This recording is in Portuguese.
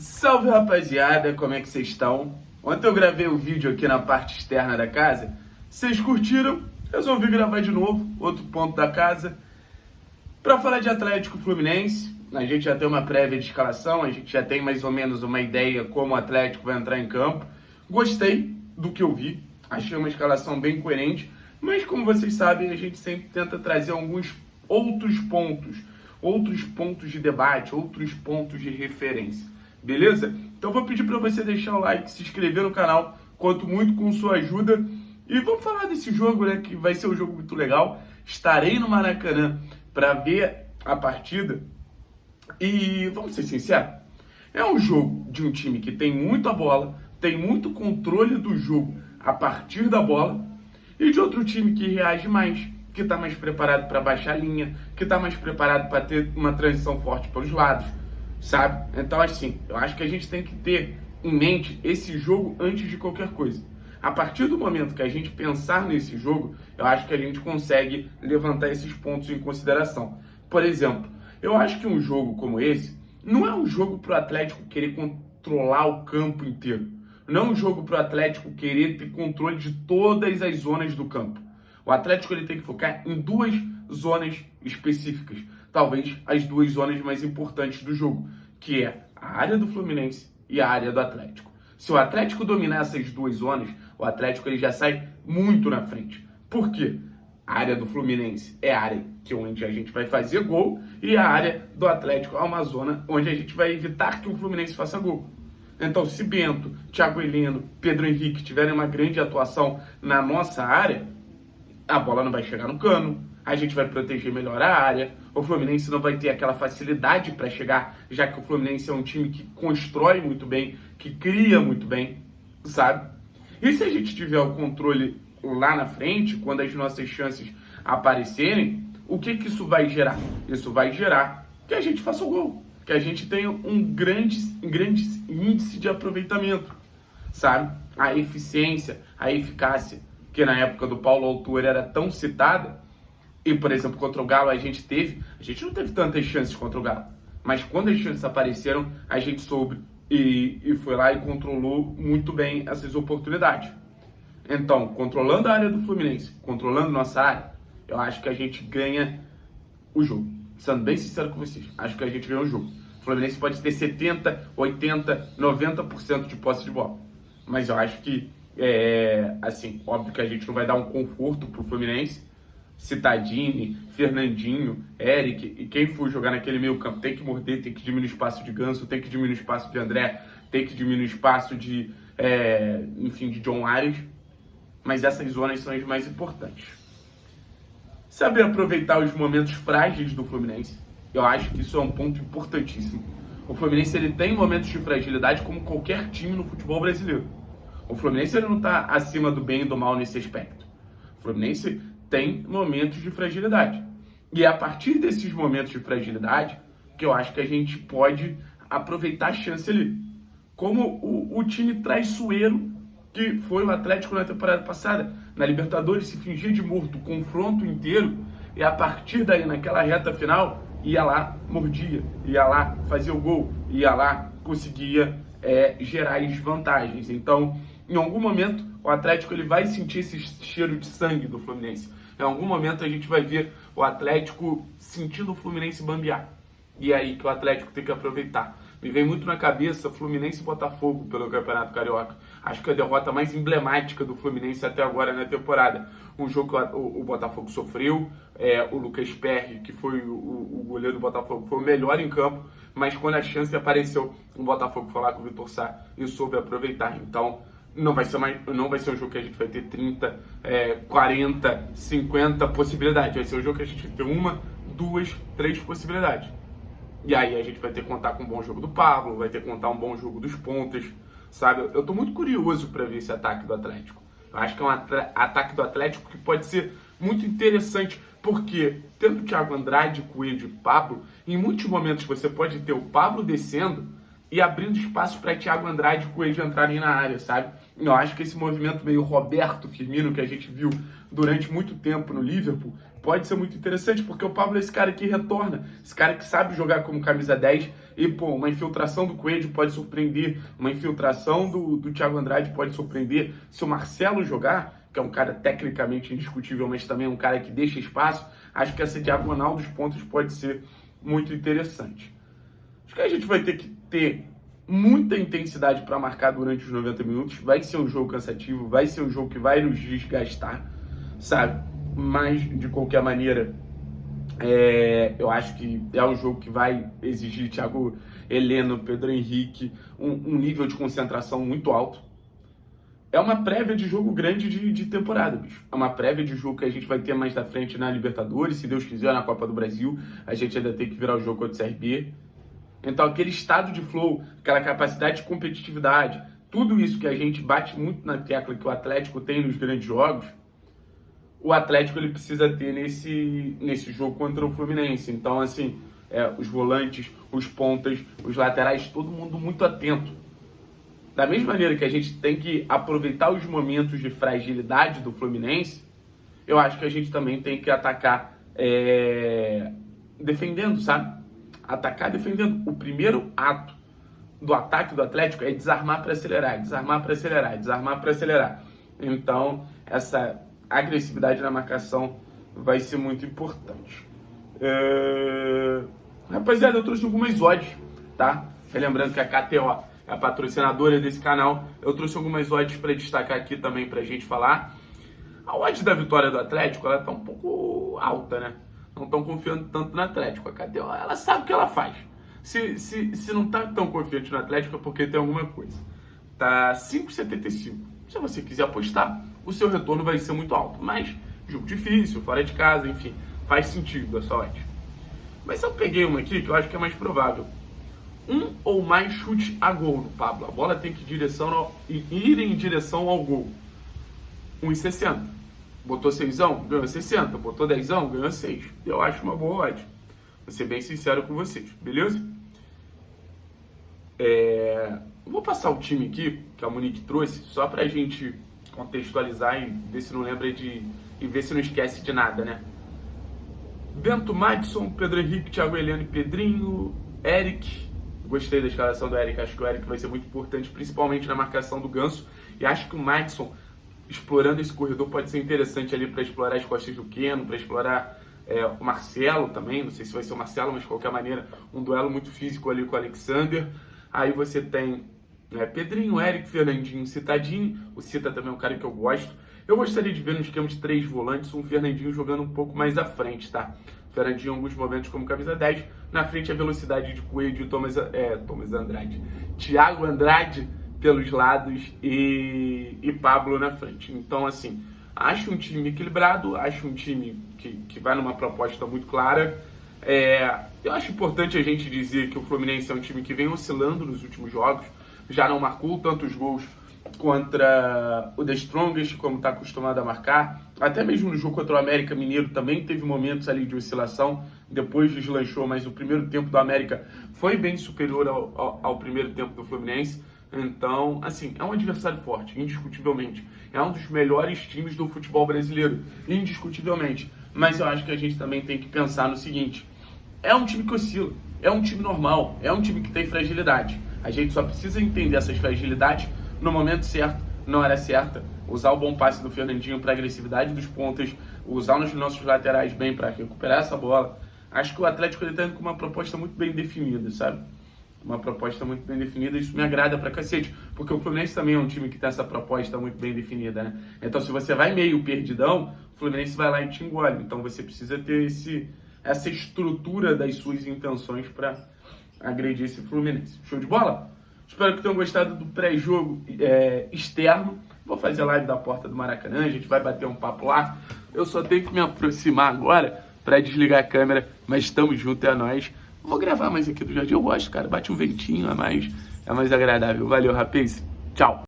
Salve, rapaziada, como é que vocês estão? Ontem eu gravei o vídeo aqui na parte externa da casa. Vocês curtiram? Resolvi gravar de novo, outro ponto da casa, para falar de Atlético Fluminense. A gente já tem uma prévia de escalação, a gente já tem mais ou menos uma ideia como o Atlético vai entrar em campo. Gostei do que eu vi, achei uma escalação bem coerente, mas como vocês sabem, a gente sempre tenta trazer alguns outros pontos de debate, outros pontos de referência. Beleza? Então vou pedir para você deixar o like, se inscrever no canal, conto muito com sua ajuda. E vamos falar desse jogo, né, que vai ser um jogo muito legal. Estarei no Maracanã para ver a partida. E vamos ser sinceros, é um jogo de um time que tem muita bola, tem muito controle do jogo a partir da bola, e de outro time que reage mais, que está mais preparado para baixar a linha, que está mais preparado para ter uma transição forte pelos lados, sabe? Então, assim, eu acho que a gente tem que ter em mente esse jogo antes de qualquer coisa. A partir do momento que a gente pensar nesse jogo, eu acho que a gente consegue levantar esses pontos em consideração. Por exemplo, eu acho que um jogo como esse não é um jogo para o Atlético querer controlar o campo inteiro. Não é um jogo para o Atlético querer ter controle de todas as zonas do campo. O Atlético ele tem que focar em duas zonas específicas. Talvez as duas zonas mais importantes do jogo, que é a área do Fluminense e a área do Atlético. Se o Atlético dominar essas duas zonas, o Atlético ele já sai muito na frente. Por quê? A área do Fluminense é a área onde a gente vai fazer gol e a área do Atlético é uma zona onde a gente vai evitar que o Fluminense faça gol. Então, se Bento, Thiago Heleno, Pedro Henrique tiverem uma grande atuação na nossa área, a bola não vai chegar no cano, a gente vai proteger melhor a área, o Fluminense não vai ter aquela facilidade para chegar, já que o Fluminense é um time que constrói muito bem, que cria muito bem, sabe? E se a gente tiver o controle lá na frente, quando as nossas chances aparecerem, o que isso vai gerar? Isso vai gerar que a gente faça o gol, que a gente tenha um grande índice de aproveitamento, sabe? A eficiência, a eficácia, que na época do Paulo Autuori era tão citada, e, por exemplo, contra o Galo a gente não teve tantas chances contra o Galo, mas quando as chances apareceram, a gente soube e foi lá e controlou muito bem essas oportunidades. Então, controlando a área do Fluminense, controlando nossa área, eu acho que a gente ganha o jogo. Sendo bem sincero com vocês, acho que a gente ganha o jogo. O Fluminense pode ter 70, 80, 90% de posse de bola, mas eu acho que, assim, óbvio que a gente não vai dar um conforto pro Fluminense. Cittadini, Fernandinho, Eric e quem for jogar naquele meio campo tem que morder, tem que diminuir o espaço de Ganso, tem que diminuir o espaço de André, tem que diminuir o espaço de, de John Arias, mas essas zonas são as mais importantes. Saber aproveitar os momentos frágeis do Fluminense, eu acho que isso é um ponto importantíssimo. O Fluminense ele tem momentos de fragilidade como qualquer time no futebol brasileiro. O Fluminense ele não está acima do bem e do mal nesse aspecto. O Fluminense tem momentos de fragilidade. E é a partir desses momentos de fragilidade que eu acho que a gente pode aproveitar a chance ali. Como o time traiçoeiro que foi o Atlético na temporada passada. Na Libertadores se fingia de morto o confronto inteiro e a partir daí, naquela reta final, ia lá, mordia, ia lá, fazia o gol, ia lá, conseguia gerar as vantagens. Então, em algum momento, o Atlético ele vai sentir esse cheiro de sangue do Fluminense. Em algum momento a gente vai ver o Atlético sentindo o Fluminense bambear. E é aí que o Atlético tem que aproveitar. Me vem muito na cabeça Fluminense e Botafogo pelo Campeonato Carioca. Acho que é a derrota mais emblemática do Fluminense até agora na temporada. Um jogo que o Botafogo sofreu, o Lucas Perry, que foi o goleiro do Botafogo, foi o melhor em campo, mas quando a chance apareceu, o Botafogo foi lá com o Vitor Sá e soube aproveitar. Então, não vai ser um jogo que a gente vai ter 30, 40, 50 possibilidades. Vai ser um jogo que a gente vai ter 1, 2, 3 possibilidades. E aí a gente vai ter que contar com um bom jogo do Pablo, vai ter que contar um bom jogo dos pontas, sabe? Eu tô muito curioso para ver esse ataque do Atlético. Eu acho que é um ataque do Atlético que pode ser muito interessante, porque tendo o Thiago Andrade, Coelho e Pablo, em muitos momentos você pode ter o Pablo descendo e abrindo espaço para Thiago Andrade e Coelho entrarem na área, sabe? Eu acho que esse movimento meio Roberto Firmino que a gente viu durante muito tempo no Liverpool pode ser muito interessante, porque o Pablo é esse cara que retorna, esse cara que sabe jogar como camisa 10, e, pô, uma infiltração do Coelho pode surpreender, uma infiltração do Thiago Andrade pode surpreender. Se o Marcelo jogar, que é um cara tecnicamente indiscutível, mas também é um cara que deixa espaço, acho que essa diagonal dos pontos pode ser muito interessante. Acho que a gente vai ter que ter muita intensidade para marcar durante os 90 minutos, vai ser um jogo cansativo, vai ser um jogo que vai nos desgastar, sabe? Mas, de qualquer maneira, eu acho que é um jogo que vai exigir Thiago Heleno, Pedro Henrique, um nível de concentração muito alto. É uma prévia de jogo grande de temporada, bicho. É uma prévia de jogo que a gente vai ter mais da frente na Libertadores, se Deus quiser, na Copa do Brasil. A gente ainda tem que virar o jogo contra o CRB. Então, aquele estado de flow, aquela capacidade de competitividade, tudo isso que a gente bate muito na tecla que o Atlético tem nos grandes jogos, o Atlético ele precisa ter nesse jogo contra o Fluminense. Então, assim, os volantes, os pontas, os laterais, todo mundo muito atento. Da mesma maneira que a gente tem que aproveitar os momentos de fragilidade do Fluminense, eu acho que a gente também tem que atacar defendendo, sabe? Atacar defendendo. O primeiro ato do ataque do Atlético é desarmar para acelerar, desarmar para acelerar, desarmar para acelerar. Então, essa agressividade na marcação vai ser muito importante. Rapaziada, eu trouxe algumas odds, tá? Lembrando que a KTO é a patrocinadora desse canal. Eu trouxe algumas odds para destacar aqui também pra gente falar. A odd da vitória do Atlético, ela tá um pouco alta, né? Não estão confiando tanto no Atlético. A KTO, ela sabe o que ela faz. Se não tá tão confiante no Atlético é porque tem alguma coisa. Tá 5,75. Se você quiser apostar, o seu retorno vai ser muito alto. Mas, jogo difícil, fora de casa, enfim, faz sentido a sua odd. Mas eu peguei uma aqui que eu acho que é mais provável. Um ou mais chute a gol no Pablo. A bola tem que ir em direção ao gol. 1,60. Botou 6ão, ganhou 60. Botou 10ão, ganhou 6. Eu acho uma boa odd. Vou ser bem sincero com vocês, beleza? Vou passar o time aqui, que a Monique trouxe, só pra gente contextualizar e ver se não lembra e ver se não esquece de nada, né? Bento, Madison, Pedro Henrique, Thiago Heleno e Pedrinho, Eric. Gostei da escalação do Eric, acho que o Eric vai ser muito importante, principalmente na marcação do Ganso. E acho que o Madison, explorando esse corredor, pode ser interessante ali para explorar as costas do Keno, para explorar o Marcelo também. Não sei se vai ser o Marcelo, mas de qualquer maneira, um duelo muito físico ali com o Alexander. Aí você tem Pedrinho, Eric, Fernandinho, Citadinho. O Cita também é um cara que eu gosto. Eu gostaria de ver no esquema de 3 volantes um Fernandinho jogando um pouco mais à frente, tá? Fernandinho em alguns momentos como camisa 10. Na frente a velocidade de Coelho e Andrade. Thiago Andrade pelos lados e Pablo na frente. Então, assim, acho um time equilibrado, acho um time que vai numa proposta muito clara. Eu acho importante a gente dizer que o Fluminense é um time que vem oscilando nos últimos jogos. Já não marcou tantos gols contra o The Strongest, como está acostumado a marcar. Até mesmo no jogo contra o América Mineiro também teve momentos ali de oscilação, depois deslanchou, mas o primeiro tempo do América foi bem superior ao primeiro tempo do Fluminense. Então, assim, é um adversário forte, indiscutivelmente. É um dos melhores times do futebol brasileiro, indiscutivelmente. Mas eu acho que a gente também tem que pensar no seguinte: é um time que oscila, é um time normal, é um time que tem fragilidade. A gente só precisa entender essas fragilidades no momento certo, na hora certa, usar o bom passe do Fernandinho para agressividade dos pontas, usar os nossos laterais bem para recuperar essa bola. Acho que o Atlético está indo com uma proposta muito bem definida, sabe? Uma proposta muito bem definida, isso me agrada pra cacete, porque o Fluminense também é um time que tem essa proposta muito bem definida, né? Então, se você vai meio perdidão, o Fluminense vai lá e te engole. Então, você precisa ter essa estrutura das suas intenções para agredir esse Fluminense. Show de bola? Espero que tenham gostado do pré-jogo externo. Vou fazer a live da porta do Maracanã, a gente vai bater um papo lá. Eu só tenho que me aproximar agora para desligar a câmera, mas estamos juntos, é nóis. Vou gravar mais aqui do Jardim, eu gosto, cara. Bate um ventinho, é mais agradável. Valeu, rapaz. Tchau.